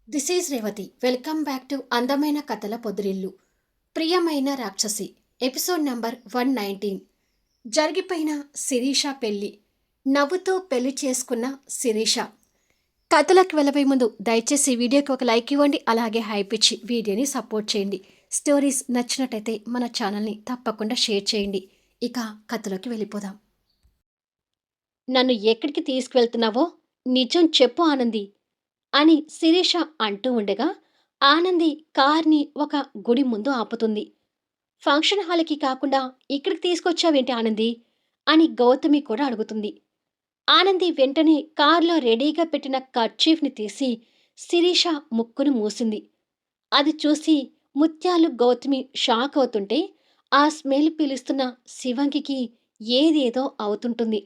This is Revathi. Welcome back to అందమైన కథల పొదిరిల్లు. ప్రియమైన రాక్షసి ఎపిసోడ్ నంబర్ 119. జరిగిపోయిన శిరీష పెళ్లి. నవ్వుతూ పెళ్లి చేసుకున్న శిరీష. కథలకు వెళ్ళబోయే ముందు దయచేసి వీడియోకి ఒక లైక్ ఇవ్వండి, అలాగే హైప్ ఇచ్చి వీడియోని సపోర్ట్ చేయండి. స్టోరీస్ నచ్చినట్టయితే మన ఛానల్ని తప్పకుండా షేర్ చేయండి. ఇక కథలోకి వెళ్ళిపోదాం. నన్ను ఎక్కడికి తీసుకువెళ్తున్నావో నిజం చెప్పు ఆనంది అని శిరీష అంటూ ఉండగా ఆనంది కార్ని ఒక గుడి ముందు ఆపుతుంది. ఫంక్షన్ హాల్కి కాకుండా ఇక్కడికి తీసుకొచ్చావేంటి ఆనంది అని గౌతమి కూడా అడుగుతుంది. ఆనంది వెంటనే కార్లో రెడీగా పెట్టిన కర్చీఫ్ని తీసి శిరీష ముక్కును మూసింది. అది చూసి ముత్యాలు గౌతమి షాక్ అవుతుంటే ఆ స్మెల్ పీలుస్తున్న శివంగికి ఏదేదో అవుతుంటుంది.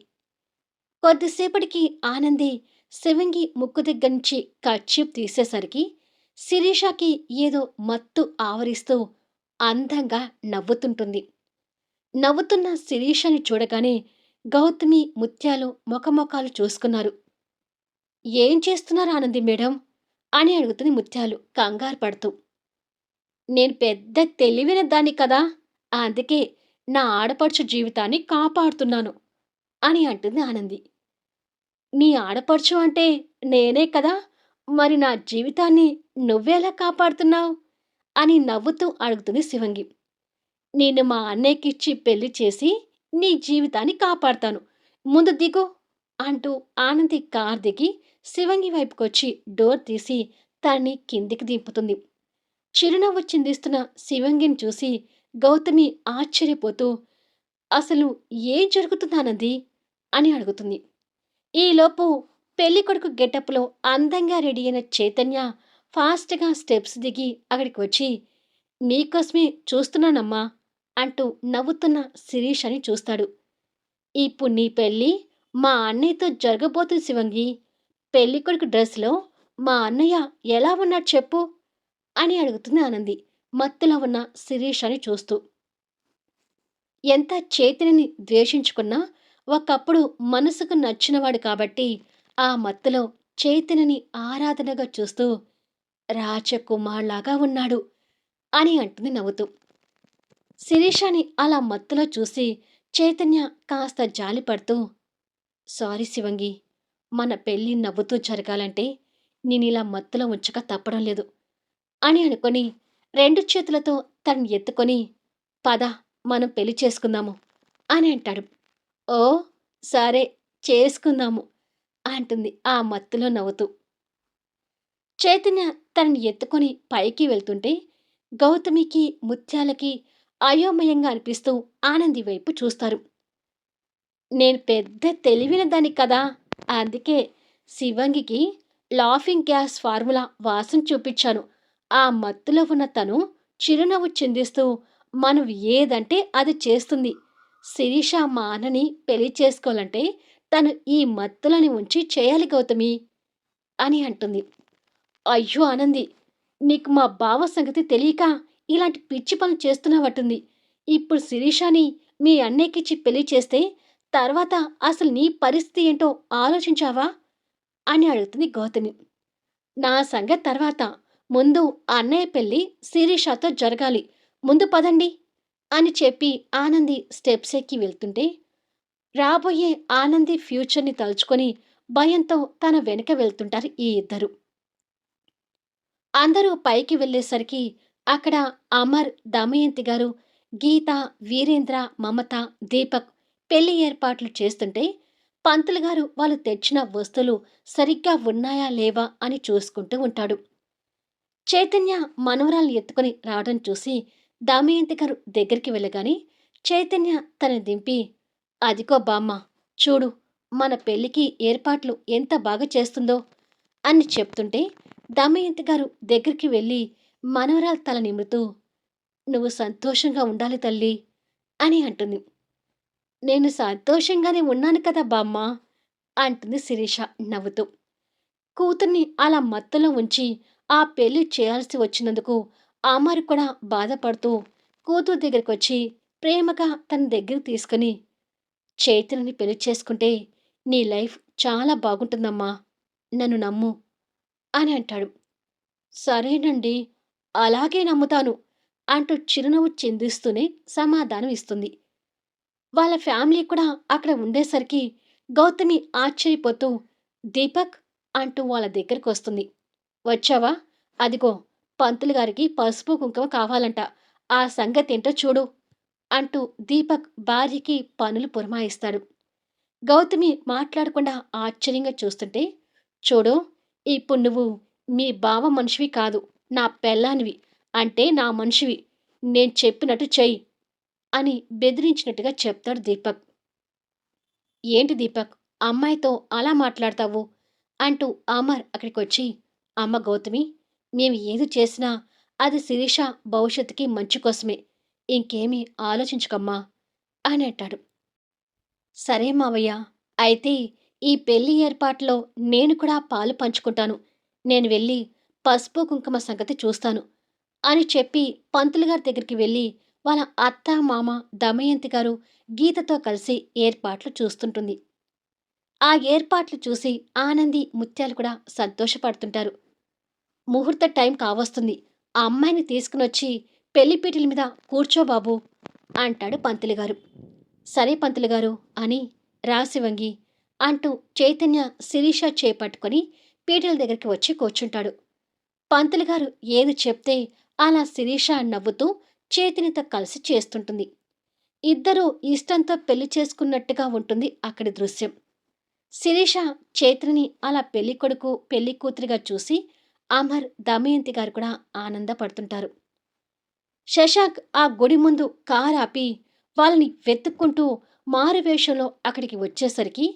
కొద్దిసేపటికి ఆనంది శివంగి ముక్కు దగ్గర నుంచి కర్చీఫ్ తీసేసరికి శిరీషకి ఏదో మత్తు ఆవరిస్తూ అందంగా నవ్వుతుంటుంది. నవ్వుతున్న శిరీషని చూడగానే గౌతమి ముత్యాలు మొఖమొఖాలు చూసుకున్నారు. ఏం చేస్తున్నారు ఆనంది మేడం అని అడుగుతుంది ముత్యాలు కంగారు పడుతూ. నేను పెద్ద తెలివైన దాన్ని కదా, అందుకే నా ఆడపడుచు జీవితాన్ని కాపాడుతున్నాను అని అంటుంది ఆనంది. నీ ఆడపడుచు అంటే నేనే కదా, మరి నా జీవితాన్ని నువ్వెలా కాపాడుతున్నావు అని నవ్వుతూ అడుగుతుంది శివంగి. నేను మా అన్నయ్యకిచ్చి పెళ్లి చేసి నీ జీవితాన్ని కాపాడతాను, ముందు దిగు అంటూ ఆనంది కార్ దిగి శివంగి వైపుకొచ్చి డోర్ తీసి తనని కిందికి దింపుతుంది. చిరునవ్వు చిందిస్తున్న శివంగిని చూసి గౌతమి ఆశ్చర్యపోతూ అసలు ఏం జరుగుతుందానంది అని అడుగుతుంది. ఈలోపు పెళ్ళికొడుకు గెటప్లో అందంగా రెడీ అయిన చైతన్య ఫాస్ట్గా స్టెప్స్ దిగి అక్కడికి వచ్చి నీకోసమే చూస్తున్నానమ్మా అంటూ నవ్వుతున్న శిరీషని చూస్తాడు. ఇప్పుడు నీ పెళ్ళి మా అన్నయ్యతో జరగబోతుంది శివంగి. పెళ్ళికొడుకు డ్రెస్లో మా అన్నయ్య ఎలా ఉన్నాడు చెప్పు అని అడుగుతుంది ఆనంది మత్తులో ఉన్న శిరీషని చూస్తూ. ఎంత చైతన్యని ద్వేషించుకున్నా ఒకప్పుడు మనసుకు నచ్చినవాడు కాబట్టి ఆ మత్తులో చైతన్యని ఆరాధనగా చూస్తూ రాజకుమార్లాగా ఉన్నాడు అని అంటుంది నవ్వుతూ. శిరీషని అలా మత్తులో చూసి చైతన్య కాస్త జాలిపడుతూ సారీ శివంగి, మన పెళ్ళి నవ్వుతూ జరగాలంటే నేనిలా మత్తులో ఉంచక తప్పడం లేదు అని అనుకొని రెండు చేతులతో తనని ఎత్తుకొని పద మనం పెళ్లి చేసుకుందాము అని అంటాడు. ఓ సరే, చేసుకుందాము అంటుంది ఆ మత్తులో నవ్వుతూ. చైతన్య తనని ఎత్తుకొని పైకి వెళ్తుంటే గౌతమికి ముత్యాలకి అయోమయంగా అనిపిస్తూ ఆనంది వైపు చూస్తారు. నేను పెద్ద తెలివైన దాన్ని కదా, అందుకే శివంగికి లాఫింగ్ గ్యాస్ ఫార్ములా వాసన చూపించాను. ఆ మత్తులో ఉన్న తను చిరునవ్వు చిందిస్తూ మనం ఏదంటే అది చేస్తుంది. శిరీష మా అన్నని పెళ్లి చేసుకోవాలంటే తను ఈ మత్తులని ఉంచి చేయాలి గౌతమి అని అంటుంది. అయ్యో ఆనంది, నీకు మా బావ సంగతి తెలియక ఇలాంటి పిచ్చి పనులు చేస్తున్నావట్టుంది. ఇప్పుడు శిరీషని మీ అన్నయ్యకిచ్చి పెళ్లి చేస్తే తర్వాత అసలు నీ పరిస్థితి ఏంటో ఆలోచించావా అని అడుగుతుంది గౌతమి. నా సంగతి తర్వాత, ముందు అన్నయ్య పెళ్లి శిరీషతో జరగాలి, ముందు పదండి అని చెప్పి ఆనంది స్టెప్స్ ఎక్కి వెళ్తుంటే రాబోయే ఆనంది ఫ్యూచర్ని తలుచుకొని భయంతో తన వెనక వెళ్తుంటారు ఈ ఇద్దరు. అందరూ పైకి వెళ్ళేసరికి అక్కడ అమర్, దమయంతి గారు, గీత, వీరేంద్ర, మమత, దీపక్ పెళ్లి ఏర్పాట్లు చేస్తుంటే పంతులు గారు వాళ్ళు తెచ్చిన వస్తువులు సరిగ్గా ఉన్నాయా లేవా అని చూసుకుంటూ ఉంటాడు. చైతన్య మనవరాల్ని ఎత్తుకొని రావడం చూసి దమయంతి గారు దగ్గరికి వెళ్ళగానే చైతన్య తనని దింపి అదిగో బామ్మ, చూడు మన పెళ్లికి ఏర్పాట్లు ఎంత బాగా చేస్తుందో అని చెప్తుంటే దమయంతి గారు దగ్గరికి వెళ్ళి మనవరాలు తల నిమురుతూ నువ్వు సంతోషంగా ఉండాలి తల్లి అని అంటుంది. నేను సంతోషంగానే ఉన్నాను కదా బామ్మ అంటుంది శిరీష నవ్వుతూ. కూతుర్ని అలా మత్తులో ఉంచి ఆ పెళ్లి చేయాల్సి వచ్చినందుకు అమర్ కూడా బాధపడుతూ కూతురు దగ్గరకొచ్చి ప్రేమగా తన దగ్గరికి తీసుకుని చైతన్యని పెళ్లి చేసుకుంటే నీ లైఫ్ చాలా బాగుంటుందమ్మా, నన్ను నమ్ము అని అంటాడు. సరేనండి. అలాగే నమ్ముతాను అంటూ చిరునవ్వు చిందిస్తూనే సమాధానం ఇస్తుంది. వాళ్ళ ఫ్యామిలీ కూడా అక్కడ ఉండేసరికి గౌతమి ఆశ్చర్యపోతూ దీపక్ అంటూ వాళ్ళ దగ్గరకొస్తుంది. వచ్చావా? అదిగో పంతులు గారికి పసుపు కుంకుమ కావాలంట. ఆ సంగతేంటో చూడు అంటూ దీపక్ భార్యకి పనులు పురమాయిస్తాడు. గౌతమి మాట్లాడకుండా ఆశ్చర్యంగా చూస్తుంటే, చూడు ఇప్పుడు నువ్వు మీ బావ మనిషివి కాదు. నా పెళ్ళానివి. అంటే నా మనిషివి. నేను చెప్పినట్టు చెయ్యి అని బెదిరించినట్టుగా చెప్తాడు దీపక్. ఏంటి దీపక్ అమ్మాయితో అలా మాట్లాడతావు? అంటూ అమర్ అక్కడికొచ్చి, అమ్మ గౌతమి, మేము ఏది చేసినా అది శిరీష భవిష్యత్తుకి మంచి కోసమే. ఇంకేమీ ఆలోచించకమ్మా అని అంటాడు. సరే మావయ్య. అయితే ఈ పెళ్లి ఏర్పాట్లో నేను కూడా పాలు పంచుకుంటాను. నేను వెళ్ళి పసుపు, కుంకుమ సంగతి చూస్తాను అని చెప్పి పంతులు గారి దగ్గరికి వెళ్ళి వాళ్ళ అత్త, మామ, దమయంతి గారు, గీతతో కలిసి ఏర్పాట్లు చూస్తుంటుంది. ఆ ఏర్పాట్లు చూసి ఆనంది, ముత్యాలు కూడా సంతోషపడుతుంటారు. ముహూర్త టైం కావస్తుంది. ఆ అమ్మాయిని తీసుకునొచ్చి పెళ్లిపీటల మీద కూర్చో బాబూ అంటాడు పంతులు గారు. సరే పంతులు గారు అని రాసి వంగి అంటూ చైతన్య శిరీష చేపట్టుకొని పీటల దగ్గరికి వచ్చి కూర్చుంటాడు. పంతులు గారు ఏది చెప్తే అలా శిరీష నవ్వుతూ చేతినితో కలిసి చేస్తుంటుంది. ఇద్దరూ ఇష్టంతో పెళ్లి చేసుకున్నట్టుగా ఉంటుంది అక్కడి దృశ్యం. శిరీష చైత్రని అలా పెళ్లి కొడుకు పెళ్లి కూతురిగా చూసి అమర్ దమయంతి గారు కూడా ఆనందపడుతుంటారు. శశాంక్ ఆ గుడి ముందు కారాపి వాళ్ళని వెతుక్కుంటూ మారువేషంలో అక్కడికి వచ్చేసరికి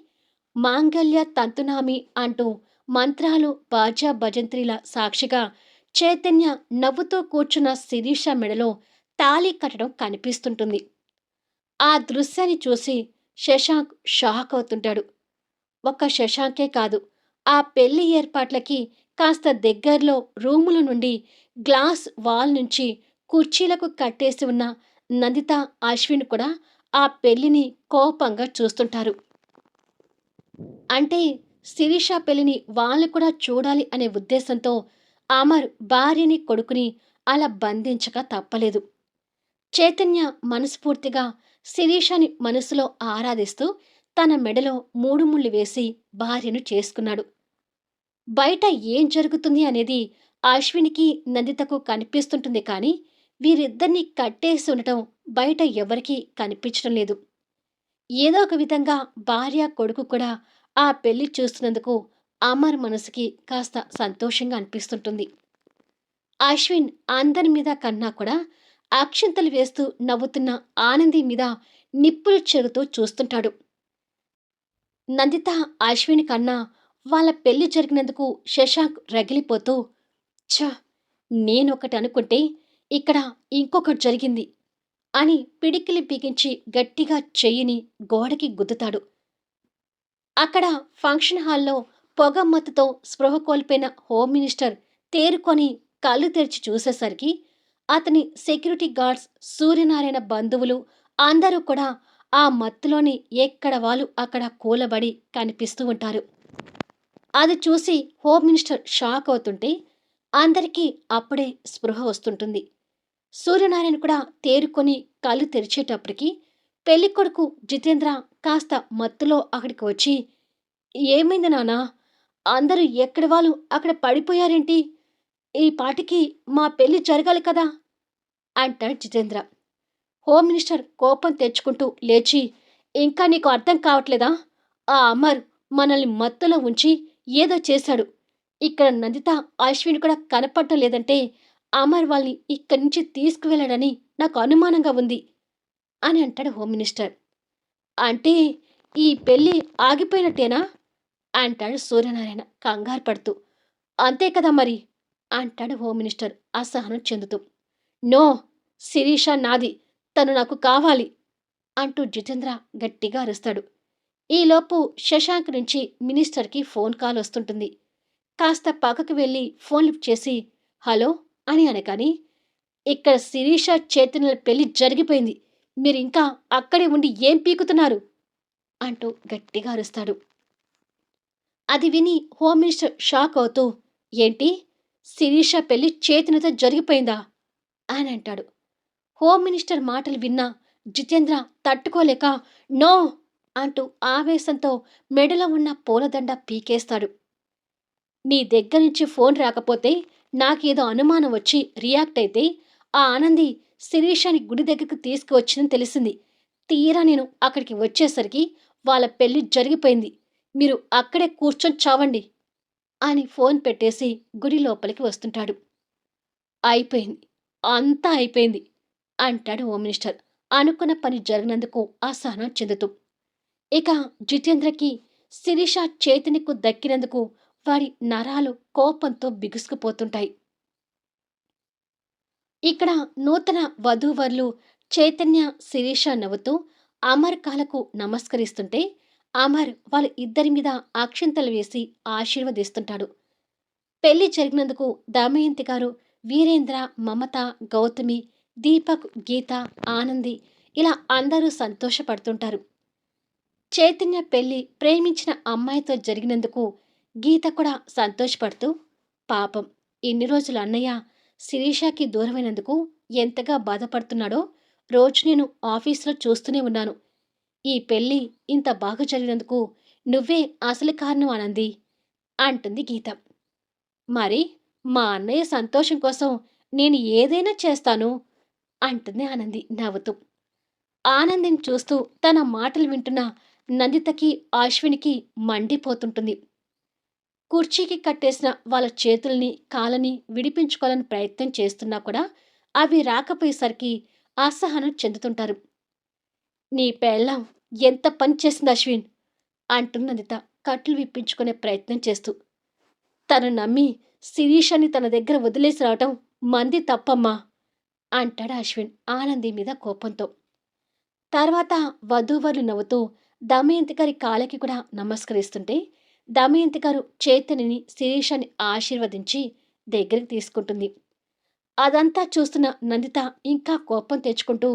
మాంగల్య తంతునామి అంటూ మంత్రాలు బాజా భజంత్రీల సాక్షిగా చైతన్య నవ్వుతూ కూర్చున్న శిరీష మెడలో తాళి కట్టడం కనిపిస్తుంటుంది. ఆ దృశ్యాన్ని చూసి శశాంక్ షాక్ అవుతుంటాడు. ఒక్క శశాంకే కాదు, ఆ పెళ్లి ఏర్పాట్లకి కాస్త దగ్గర్లో రూముల నుండి గ్లాస్ వాల్ నుంచి కుర్చీలకు కట్టేసి ఉన్న నందిత, అశ్విన్ కూడా ఆ పెళ్లిని కోపంగా చూస్తుంటారు. అంటే శిరీష పెళ్లిని వాళ్ళు కూడా చూడాలి అనే ఉద్దేశంతో అమర్ భార్యని, కొడుకుని అలా బంధించక తప్పలేదు. చైతన్య మనస్ఫూర్తిగా శిరీషని మనసులో ఆరాధిస్తూ తన మెడలో 3 ముళ్ళు వేసి భార్యను చేసుకున్నాడు. బయట ఏం జరుగుతుంది అనేది అశ్వినికి, నందితకు కనిపిస్తుంటుంది కానీ వీరిద్దరినీ కట్టేసి ఉండటం బయట ఎవరికీ కనిపించడం లేదు. ఏదో ఒక విధంగా భార్య, కొడుకు కూడా ఆ పెళ్లి చూస్తున్నందుకు అమర్ మనసుకి కాస్త సంతోషంగా అనిపిస్తుంటుంది. అశ్విన్ అందరి మీద కన్నా కూడా అక్షింతలు వేస్తూ నవ్వుతున్న ఆనంది మీద నిప్పులు చెరుగుతూ చూస్తుంటాడు. నందిత, అశ్విని కన్నా వాళ్ళ పెళ్లి జరిగినందుకు శశాంక్ రగిలిపోతూ, ఛ! నేనొకటి అనుకుంటే ఇక్కడ ఇంకొకటి జరిగింది అని పిడికిలి బిగించి గట్టిగా చెయ్యిని గోడకి గుద్దుతాడు. అక్కడ ఫంక్షన్ హాల్లో పొగమ్మతుతో స్పృహ కోల్పోయిన హోమ్ మినిస్టర్ తేరుకొని కళ్ళు తెరిచి చూసేసరికి అతని సెక్యూరిటీ గార్డ్స్, సూర్యనారాయణ బంధువులు అందరూ కూడా ఆ మత్తులోని ఎక్కడ వాళ్ళు అక్కడ కూలబడి కనిపిస్తూ ఉంటారు. అది చూసి హోమ్ మినిస్టర్ షాక్ అవుతుంటే అందరికీ అప్పుడే స్పృహ వస్తుంటుంది. సూర్యనారాయణ కూడా తేరుకొని కళ్ళు తెరిచేటప్పటికి పెళ్ళికొడుకు జితేంద్ర కాస్త మత్తులో అక్కడికి వచ్చి, ఏమైంది నాన్నా? అందరూ ఎక్కడి వాళ్ళు అక్కడ పడిపోయారేంటి? ఈ పాటికి మా పెళ్లి జరగాలి కదా అంటాడు జితేంద్ర. హోమ్ మినిస్టర్ కోపం తెచ్చుకుంటూ లేచి, ఇంకా నీకు అర్థం కావట్లేదా? ఆ అమర్ మనల్ని మత్తులో ఉంచి ఏదో చేశాడు. ఇక్కడ నందిత, అశ్విని కూడా కనపడటం లేదంటే అమర్ వాళ్ళని ఇక్కడి నుంచి తీసుకువెళ్ళాడని నాకు అనుమానంగా ఉంది అని అంటాడు హోమ్ మినిస్టర్. అంటే ఈ పెళ్లి ఆగిపోయినట్టేనా అంటాడు సూర్యనారాయణ కంగారు పడుతూ. అంతే కదా మరి అంటాడు హోమ్ మినిస్టర్ అసహనం చెందుతూ. నో, శిరీష నాది, తను నాకు కావాలి అంటూ జితేంద్ర గట్టిగా అరుస్తాడు. ఈలోపు శశాంక్ నుంచి మినిస్టర్కి ఫోన్ కాల్ వస్తుంటుంది. కాస్త పక్కకు వెళ్ళి ఫోన్ లిఫ్ట్ చేసి హలో అని అనగాని, ఇక్కడ శిరీష చైతన్యుల పెళ్లి జరిగిపోయింది. మీరింకా అక్కడే ఉండి ఏం పీకుతున్నారు అంటూ గట్టిగా అరుస్తాడు. అది విని హోమ్ మినిస్టర్ షాక్ అవుతూ, ఏంటి శిరీష పెళ్లి చేతనతో జరిగిపోయిందా అని అంటాడు. హోమ్ మినిస్టర్ మాటలు విన్న జితేంద్ర తట్టుకోలేక నో అంటూ ఆవేశంతో మెడలో ఉన్న పూలదండ పీకేస్తాడు. నీ దగ్గర నుంచి ఫోన్ రాకపోతే నాకేదో అనుమానం వచ్చి రియాక్ట్ అయితే ఆ ఆనంది శిరీషని గుడి దగ్గరకు తీసుకువచ్చిందని తెలిసింది. తీరా నేను అక్కడికి వచ్చేసరికి వాళ్ళ పెళ్లి జరిగిపోయింది. మీరు అక్కడే కూర్చొని చావండి అని ఫోన్ పెట్టేసి గుడి లోపలికి వస్తుంటాడు. అయిపోయింది. అంతా అయిపోయింది అంటాడు హోమ్ మినిస్టర్ అనుకున్న పని జరిగినందుకు అసహనం చెందుతూ. ఇక జితేంద్రకి శిరీష చేతినిక్కు దక్కినందుకు వాడి నరాలు కోపంతో బిగుసుకుపోతుంటాయి. ఇక్కడ నూతన వధూవరులు చైతన్య శిరీష నవ్వుతూ అమర్ కాలకు నమస్కరిస్తుంటే అమర్ వాళ్ళ ఇద్దరి మీద అక్షింతలు వేసి ఆశీర్వదిస్తుంటాడు. పెళ్లి జరిగినందుకు దమయంతి గారు, వీరేంద్ర, మమత, గౌతమి, దీపక్, గీత, ఆనంది ఇలా అందరూ సంతోషపడుతుంటారు. చైతన్య పెళ్లి ప్రేమించిన అమ్మాయితో జరిగినందుకు గీత కూడా సంతోషపడుతూ పాపం ఇన్ని రోజులు అన్నయ్య శిరీషకి దూరమైనందుకు ఎంతగా బాధపడుతున్నాడో రోజు నేను ఆఫీసులో చూస్తూనే ఉన్నాను. ఈ పెళ్లి ఇంత బాగా జరిగినందుకు నువ్వే అసలు కారణం ఆనంది అంటుంది గీత. మరి మా అన్నయ్య సంతోషం కోసం నేను ఏదైనా చేస్తాను అంటుంది ఆనంది నవ్వుతూ. ఆనందిని చూస్తూ తన మాటలు వింటున్న నందితకి అశ్వినికి మండిపోతుంటుంది. కుర్చీకి కట్టేసిన వాళ్ళ చేతుల్ని కాళ్ళని విడిపించుకోవాలని ప్రయత్నం చేస్తున్నా కూడా అవి రాకపోయేసరికి అసహనం చెందుతుంటారు. నీ పెళ్ళాం ఎంత పని చేసింది అశ్విన్ అంటున్న నందిత కట్లు విప్పించుకునే ప్రయత్నం చేస్తూ. తను నమ్మి శిరీషని తన దగ్గర వదిలేసి రావటం మంది తప్పమ్మా అంటాడు అశ్విన్ ఆనంది మీద కోపంతో. తర్వాత వధూవరులు నవ్వుతూ దమయంతి గారి కాళ్ళకి కూడా నమస్కరిస్తుంటే దమయంతి గారు చైతన్యని శిరీషని ఆశీర్వదించి దగ్గరికి తీసుకుంటుంది. అదంతా చూస్తున్న నందిత ఇంకా కోపం తెచ్చుకుంటూ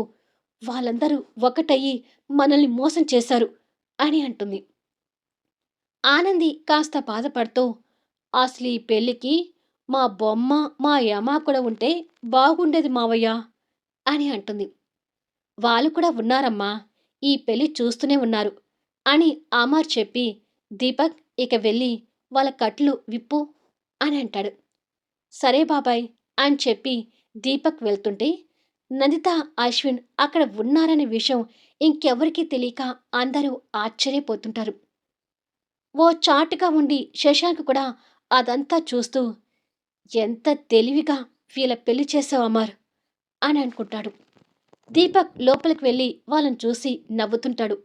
వాళ్ళందరూ ఒకటయ్యి మనల్ని మోసం చేశారు అని అంటుంది. ఆనంది కాస్త బాధపడుతూ అసలు ఈ పెళ్లికి మా బొమ్మ మా యమ కూడా ఉంటే బాగుండేది మావయ్య అని అంటుంది. వాళ్ళు కూడా ఉన్నారమ్మా, ఈ పెళ్లి చూస్తూనే ఉన్నారు అని అమర్ చెప్పి దీపక్ ఇక వెళ్ళి వాళ్ళ కట్లు విప్పు అని అంటాడు. సరే బాబాయ్ అని చెప్పి దీపక్ వెళ్తుంటే నందిత అశ్విన్ అక్కడ ఉన్నారనే విషయం ఇంకెవరికీ తెలియక అందరూ ఆశ్చర్యపోతుంటారు. ఓ చాటుగా ఉండి శశాంక్ కూడా అదంతా చూస్తూ ఎంత తెలివిగా వీళ్ళ పెళ్లి చేసావు అమర్ అని అనుకుంటాడు. దీపక్ లోపలికి వెళ్ళి వాళ్ళని చూసి నవ్వుతుంటాడు.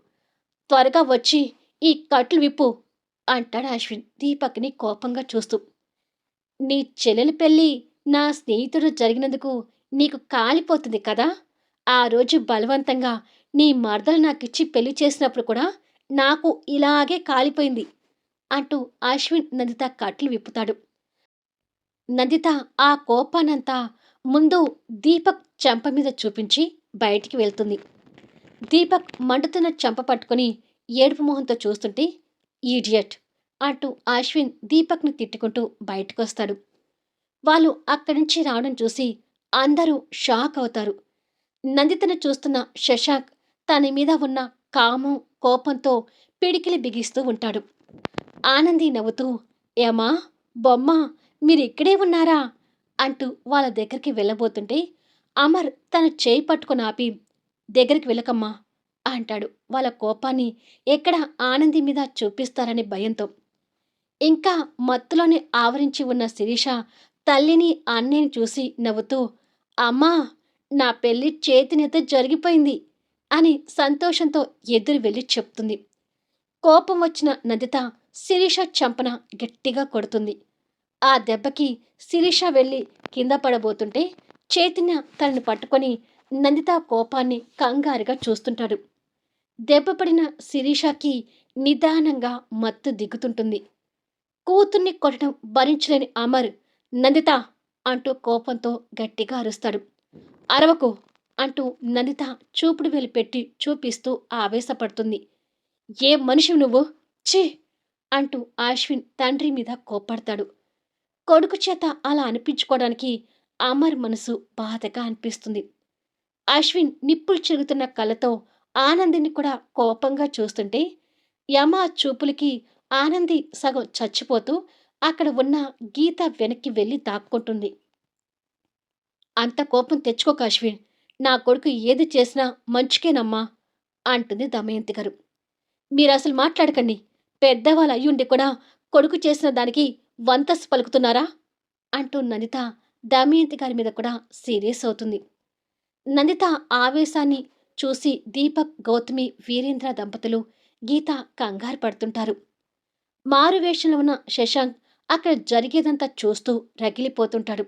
త్వరగా వచ్చి ఈ కట్లు విప్పు అంటాడు అశ్విన్ దీపక్ని కోపంగా చూస్తూ. నీ చెల్లెలి పెళ్ళి నా స్నేహితుడు జరిగినందుకు నీకు కాలిపోతుంది కదా. ఆ రోజు బలవంతంగా నీ మరదలు నాకిచ్చి పెళ్లి చేసినప్పుడు కూడా నాకు ఇలాగే కాలిపోయింది అంటూ అశ్విన్ నందిత కట్లు విప్పుతాడు. నందిత ఆ కోపానంతా ముందు దీపక్ చెంప మీద చూపించి బయటికి వెళ్తుంది. దీపక్ మండుతున్న చెంప పట్టుకుని ఏడుపు మొహంతో చూస్తుంటే ఈడియట్ అంటూ అశ్విన్ దీపక్ని తిట్టుకుంటూ బయటకొస్తాడు. వాళ్ళు అక్కడి నుంచి రావడం చూసి అందరూ షాక్ అవుతారు. నందితను చూస్తున్న శశాంక్ తన మీద ఉన్న కామం కోపంతో పిడికిలి బిగిస్తూ ఉంటాడు. ఆనంది నవ్వుతూ ఏమా బొమ్మ మీరిక్కడే ఉన్నారా అంటూ వాళ్ళ దగ్గరికి వెళ్ళబోతుంటే అమర్ తన చేయి పట్టుకుని ఆపి దగ్గరికి వెళ్ళకమ్మా అంటాడు వాళ్ళ కోపాన్ని ఎక్కడ ఆనంది మీద చూపిస్తారనే భయంతో. ఇంకా మత్తులోనే ఆవరించి ఉన్న శిరీష తల్లిని అన్నయ్యని చూసి నవ్వుతూ అమ్మా నా పెళ్లి చేతినేత జరిగిపోయింది అని సంతోషంతో ఎదురు వెళ్ళి చెప్తుంది. కోపం వచ్చిన నందిత శిరీష చంపన గట్టిగా కొడుతుంది. ఆ దెబ్బకి శిరీష వెళ్ళి కింద పడబోతుంటే చైతన్య తనని పట్టుకొని నందిత కోపాన్ని కంగారుగా చూస్తుంటాడు. దెబ్బపడిన శిరీషకి నిదానంగా మత్తు దిగుతుంటుంది. కూతుర్ని కొట్టడం భరించలేని అమర్ నందిత అంటూ కోపంతో గట్టిగా అరుస్తాడు. అరవకు అంటూ నందిత చూపుడు వేలు పెట్టి చూపిస్తూ ఆవేశపడుతుంది. ఏ మనిషి నువ్వు ఛీ అంటూ అశ్విన్ తండ్రి మీద కోప్పడతాడు. కొడుకు చేత అలా అనిపించుకోవడానికి అమర్ మనసు బాధగా అనిపిస్తుంది. అశ్విన్ నిప్పులు చెరుగుతున్న కళ్ళతో ఆనందిని కూడా కోపంగా చూస్తుంటే యమ చూపులకి ఆనంది సగం చచ్చిపోతూ అక్కడ ఉన్న గీత వెనక్కి వెళ్ళి దాక్కుంటుంది. అంత కోపం తెచ్చుకోక అశ్విన్, నా కొడుకు ఏది చేసినా మంచికేనమ్మా అంటుంది దమయంతి గారు. మీరసలు మాట్లాడకండి. పెద్దవాళ్ళు అయ్యుండి కూడా కొడుకు చేసిన దానికి వంతస్సు పలుకుతున్నారా అంటూ నందిత దమయంతి గారి మీద కూడా సీరియస్ అవుతుంది. నందిత ఆవేశాన్ని చూసి దీపక్, గౌతమి, వీరేంద్ర దంపతులు, గీత కంగారు పడుతుంటారు. మారువేషంలో ఉన్న శశాంక్ అక్కడ జరిగేదంతా చూస్తూ రగిలిపోతుంటాడు.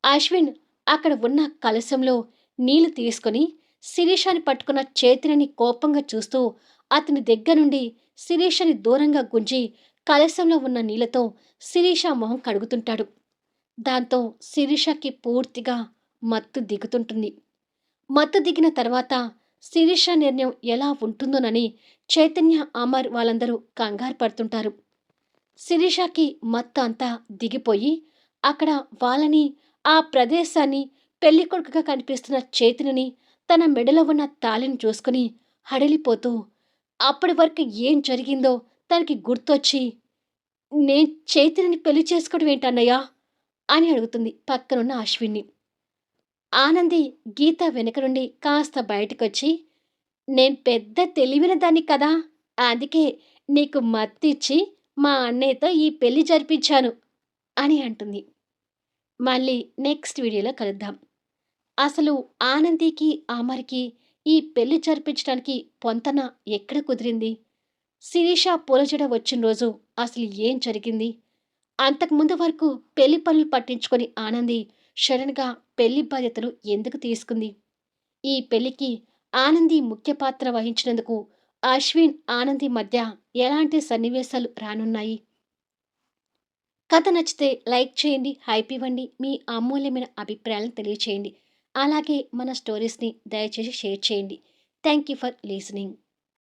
అశ్విన్ అక్కడ ఉన్న కలశంలో నీళ్లు తీసుకుని శిరీషని పట్టుకున్న చేతిని కోపంగా చూస్తూ అతని దగ్గరుండి శిరీషని దూరంగా గుంజి కలశంలో ఉన్న నీళ్లతో శిరీష మొహం కడుగుతుంటాడు. దాంతో శిరీషకి పూర్తిగా మత్తు దిగుతుంటుంది. మత్తు దిగిన తర్వాత శిరీష నిర్ణయం ఎలా ఉంటుందోనని చైతన్య, అమర్ వాళ్ళందరూ కంగారు పడుతుంటారు. శిరీషకి మత్తు అంతా దిగిపోయి అక్కడ వాళ్ళని, ఆ ప్రదేశాన్ని, పెళ్లికొడుకుగా కనిపిస్తున్న చేతిని, తన మెడలో ఉన్న తాళిని చూసుకుని హడలిపోతూ అప్పటి వరకు ఏం జరిగిందో తనకి గుర్తొచ్చి, నేను చైతన్యని పెళ్లి చేసుకోవడం ఏంటన్నయ్యా అని అడుగుతుంది పక్కనున్న అశ్విన్ని. ఆనంది గీత వెనక నుండి కాస్త బయటకొచ్చి, నేను పెద్ద తెలివైన దాన్ని కదా, అందుకే నీకు మత్తిచ్చి మా అన్నయ్యతో ఈ పెళ్లి జరిపించాను అని అంటుంది. మళ్ళీ నెక్స్ట్ వీడియోలో కలుద్దాం. అసలు ఆనందికి, అమర్‌కి ఈ పెళ్లి జరిపించడానికి పొంతన ఎక్కడ కుదిరింది? శిరీష పూలజడ వచ్చిన రోజు అసలు ఏం జరిగింది? అంతకుముందు వరకు పెళ్లి పనులు పట్టించుకొని ఆనంది సడన్‌గా పెళ్లి బాధ్యతలు ఎందుకు తీసుకుంది? ఈ పెళ్లికి ఆనంది ముఖ్య పాత్ర వహించినందుకు అశ్విన్, ఆనంది మధ్య ఎలాంటి సన్నివేశాలు రానున్నాయి? కథ నచ్చితే లైక్ చేయండి, హైప్ ఇవ్వండి, మీ అమూల్యమైన అభిప్రాయాలను తెలియచేయండి. అలాగే మన స్టోరీస్‌ని దయచేసి షేర్ చేయండి. Thank you for listening.